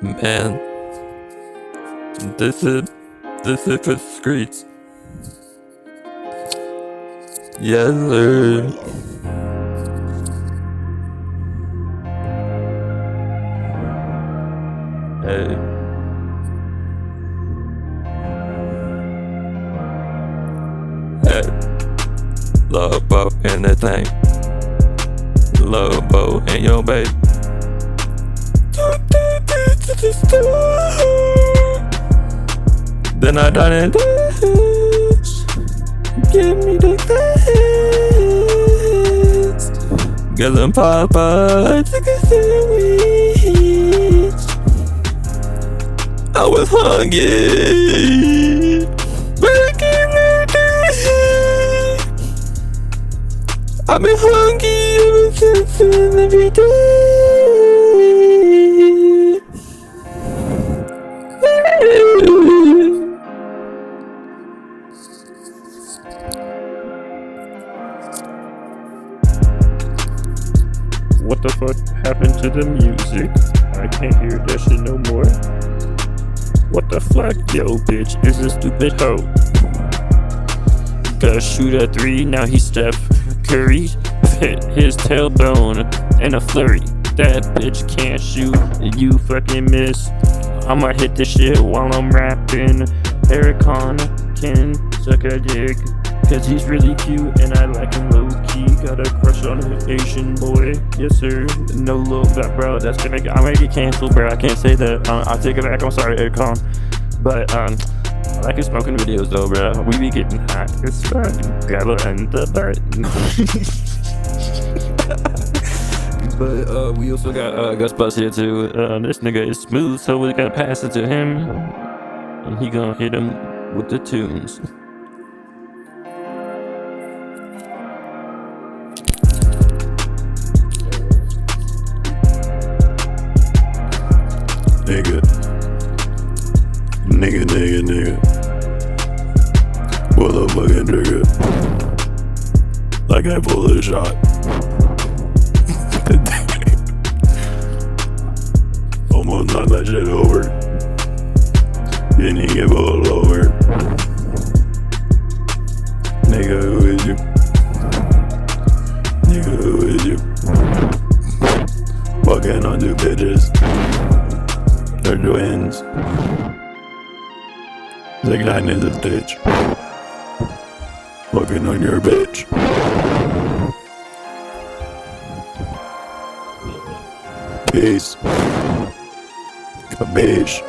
Man, this is for the streets. Yes, sir. Hey. Hey. Lobo in the tank. Lobo in your baby. To the store. Then I done it. Give me the things. Get them Popeyes, take a sandwich. I was hungry. I've been hungry ever since and every day. What the fuck happened to the music? I can't hear that shit no more. What the fuck? Yo, bitch, is a stupid hoe. Gotta shoot a 3, now he's Steph Curry. Hit his tailbone in a flurry. That bitch can't shoot, you fucking miss. I'ma hit this shit while I'm rapping. Ericon can suck a dick, cause he's really cute and I like him low key. Got a crush on an Asian boy, yes sir. No little that bro, that's gonna I might get canceled, bro. I can't say that. I'll take it back. I'm sorry, Ericon. But I like his smoking videos though, bro. We be getting hot as fuck. Gotta end the button. But we also got GusBus here too. This nigga is smooth, so we gotta pass it to him, and he gonna hit him with the tunes. Nigga. Pull the fucking trigger. Like I pulled a shot. Almost knocked that shit over. Didn't even get pulled over. Nigga, who is you? Nigga, who is you? Fucking on two bitches. They're twins. The guy in the ditch. Fucking on your bitch. Peace. Kabish.